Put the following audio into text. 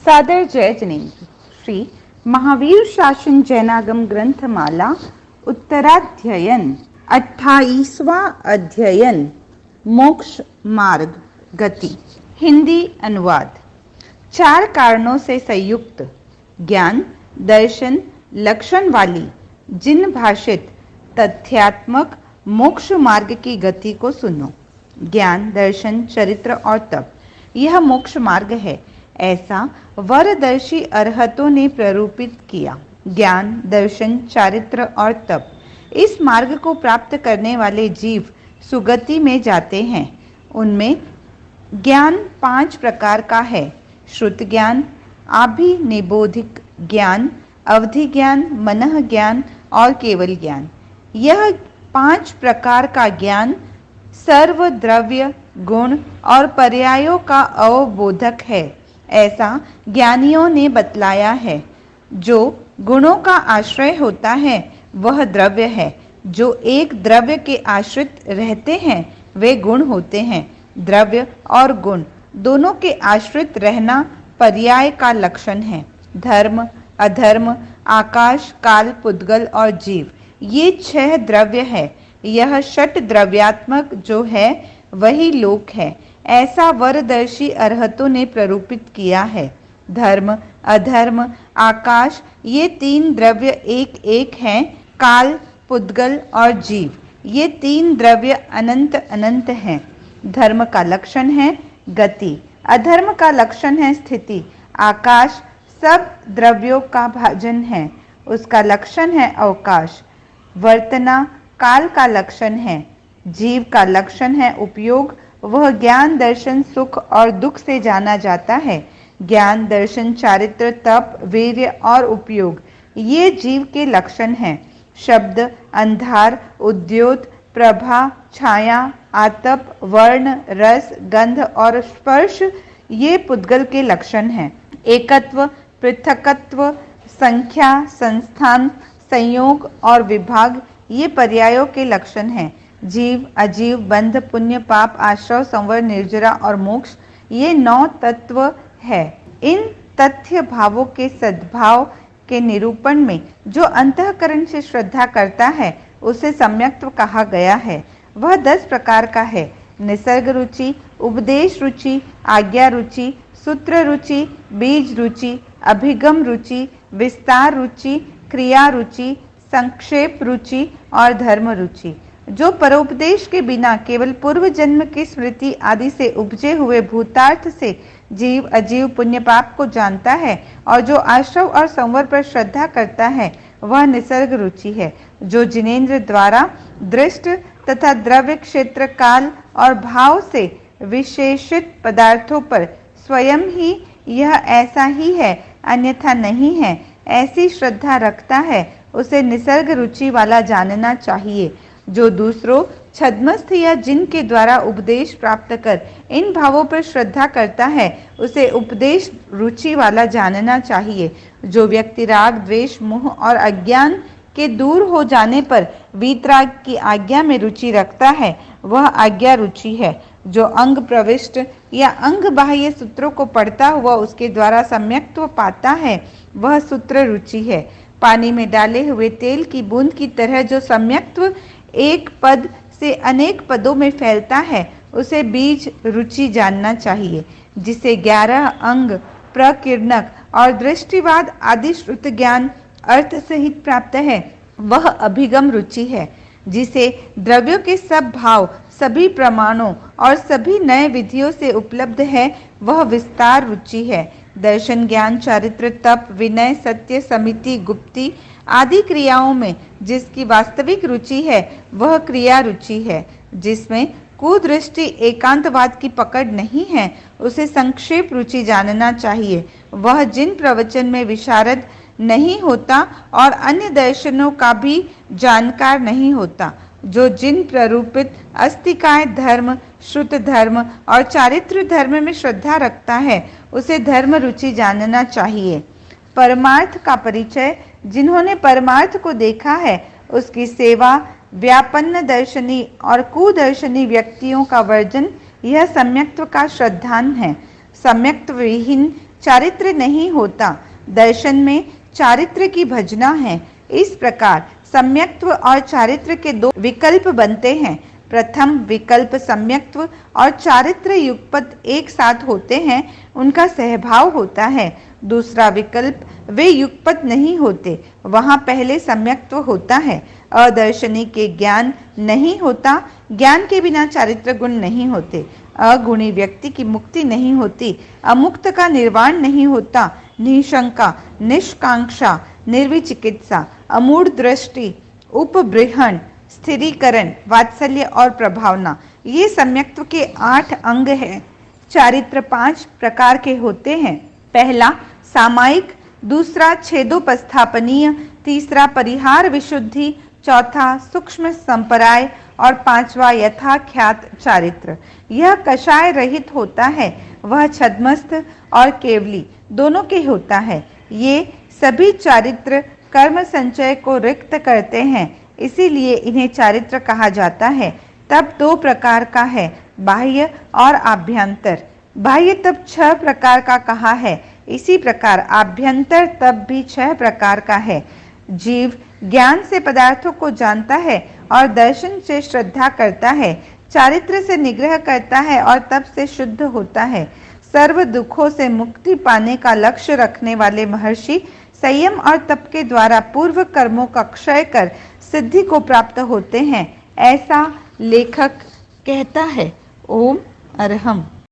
सादर जय जिनेन्द्र। श्री महावीर शासन जैनागम ग्रंथमाला उत्तराध्ययन 28वां अध्ययन मोक्ष मार्ग गति। हिंदी अनुवाद। 4 कारणों से संयुक्त ज्ञान दर्शन लक्षण वाली जिन भाषित तथ्यात्मक मोक्ष मार्ग की गति को सुनो। ज्ञान दर्शन चरित्र और तप, यह मोक्ष मार्ग है, ऐसा वरदर्शी अरहतों ने प्ररूपित किया। ज्ञान दर्शन चारित्र और तप, इस मार्ग को प्राप्त करने वाले जीव सुगति में जाते हैं। उनमें ज्ञान 5 प्रकार का है। श्रुत ज्ञान, आभिनिबोधिक ज्ञान, अवधि ज्ञान, मनः ज्ञान और केवल ज्ञान। यह 5 प्रकार का ज्ञान सर्व द्रव्य गुण और पर्यायों का अवबोधक है, ऐसा ज्ञानियों ने बतलाया है। जो गुणों का आश्रय होता है वह द्रव्य है। जो एक द्रव्य के आश्रित रहते हैं वे गुण होते हैं। द्रव्य और गुण दोनों के आश्रित रहना पर्याय का लक्षण है। धर्म अधर्म आकाश काल पुद्गल और जीव, ये 6 द्रव्य है। यह षट द्रव्यात्मक जो है वही लोक है, ऐसा वरदर्शी अरहतों ने प्ररूपित किया है। धर्म अधर्म आकाश, ये 3 द्रव्य एक एक हैं। काल पुद्गल और जीव, ये 3 द्रव्य अनंत अनंत हैं। धर्म का लक्षण है गति, अधर्म का लक्षण है स्थिति। आकाश सब द्रव्यों का भाजन है, उसका लक्षण है अवकाश। वर्तना काल का लक्षण है। जीव का लक्षण है उपयोग, वह ज्ञान दर्शन सुख और दुख से जाना जाता है। ज्ञान दर्शन चारित्र तप वीर्य और उपयोग, ये जीव के लक्षण हैं। शब्द अंधार उद्योत प्रभा छाया आतप वर्ण रस गंध और स्पर्श, ये पुद्गल के लक्षण हैं। एकत्व पृथकत्व संख्या संस्थान संयोग और विभाग, ये पर्यायों के लक्षण हैं। जीव अजीव बंध पुण्य पाप आश्रव संवर निर्जरा और मोक्ष, ये 9 तत्व है। इन तथ्य भावों के सद्भाव के निरूपण में जो अंतःकरण से श्रद्धा करता है उसे सम्यक्त्व कहा गया है। वह 10 प्रकार का है। निसर्ग रुचि, उपदेश रुचि, आज्ञा रुचि, सूत्र रुचि, बीज रुचि, अभिगम रुचि, विस्तार रुचि, क्रिया रुचि, संक्षेप रुचि और धर्म रुचि। जो परोपदेश के बिना केवल पूर्व जन्म की स्मृति आदि से उपजे हुए भूतार्थ से जीव अजीव पुण्य पाप को जानता है और जो आश्रव और संवर पर श्रद्धा करता है वह निसर्ग रुचि है। जो जिनेन्द्र द्वारा दृष्ट तथा द्रव्य क्षेत्र काल और भाव से विशेषित पदार्थों पर स्वयं ही यह ऐसा ही है अन्यथा नहीं है, ऐसी श्रद्धा रखता है, उसे निसर्ग रुचि वाला जानना चाहिए। जो दूसरों छद्मस्थ या जिन के द्वारा उपदेश प्राप्त कर इन भावों पर श्रद्धा करता है उसे उपदेश रुचि वाला जानना चाहिए। जो व्यक्ति राग द्वेष मोह और अज्ञान के दूर हो जाने पर वीतराग की आज्ञा में रुचि रखता है वह आज्ञा रुचि है। जो अंग प्रविष्ट या अंग बाह्य सूत्रों को पढ़ता हुआ उसके द्वारा सम्यक्त्व पाता है वह सूत्र रुचि है। पानी में डाले हुए तेल की बूंद की तरह जो सम्यक्त्व एक पद से अनेक पदों में फैलता है उसे बीज रुचि जानना चाहिए। जिसे 11 अंग प्रकीर्णक और दृष्टिवाद आदि श्रुत ज्ञान अर्थ सहित प्राप्त है वह अभिगम रुचि है। जिसे द्रव्यों के सब भाव सभी प्रमाणों और सभी नए विधियों से उपलब्ध है वह विस्तार रुचि है। दर्शन ज्ञान चारित्र तप विनय सत्य समिति गुप्ति आदि क्रियाओं में जिसकी वास्तविक रुचि है वह क्रिया रुचि है। जिसमें कुदृष्टि एकांतवाद की पकड़ नहीं है उसे संक्षेप रुचि जानना चाहिए। वह जिन प्रवचन में विशारद नहीं होता और अन्य दर्शनों का भी जानकार नहीं होता। जो जिन प्ररूपित अस्तिकाय धर्म श्रुत धर्म और चारित्र धर्म में श्रद्धा रखता है उसे धर्म रुचि जानना चाहिए। परमार्थ का परिचय, जिन्होंने परमार्थ को देखा है उसकी सेवा, व्यापन्न दर्शनी और कुदर्शनी व्यक्तियों का वर्जन, यह सम्यक्त्व का श्रद्धान है। सम्यक्त्व विहीन चारित्र नहीं होता। दर्शन में चारित्र की भजना है। इस प्रकार सम्यक्त्व और चारित्र के दो विकल्प बनते हैं। प्रथम विकल्प सम्यक्त्व और चारित्र युगपत एक साथ होते हैं, उनका सहभाव होता है। दूसरा विकल्प वे युगपत नहीं होते, वहां पहले सम्यक्त्व होता है। अदर्शनी के ज्ञान नहीं होता, ज्ञान के बिना चारित्र गुण नहीं होते। अगुणी व्यक्ति की मुक्ति नहीं होती, अमुक्त का निर्वाण नहीं होता। निशंका, निष्कांक्षा, निर्विचिकित्सा, अमूढ़ दृष्टि, उपबृहण, स्थिरीकरण, वात्सल्य और प्रभावना, ये सम्यक्त्व के 8 अंग हैं। चारित्र 5 प्रकार के होते हैं। पहला सामायिक, दूसरा छेदोपस्थापनीय, तीसरा परिहार विशुद्धि, चौथा सूक्ष्म संपराय और पांचवा यथाख्यात चारित्र। यह कषाय रहित होता है, वह छद्मस्थ और केवली दोनों के होता है। ये सभी चारित्र कर्म संचय को रिक्त करते हैं, इसीलिए इन्हें चारित्र कहा जाता है। तब 2 प्रकार का है, बाह्य और आभ्यंतर। बाह्य तब 6 प्रकार का कहा है, इसी प्रकार आभ्यंतर तब भी 6 प्रकार का है। जीव ज्ञान से पदार्थों को जानता है और दर्शन से श्रद्धा करता है, चारित्र से निग्रह करता है और तप से शुद्ध होता है। सर्व दुखों से मुक्ति पाने का लक्ष्य रखने वाले महर्षि संयम और तप के द्वारा पूर्व कर्मों का क्षय कर सिद्धि को प्राप्त होते हैं, ऐसा लेखक कहता है। ओम अरहम।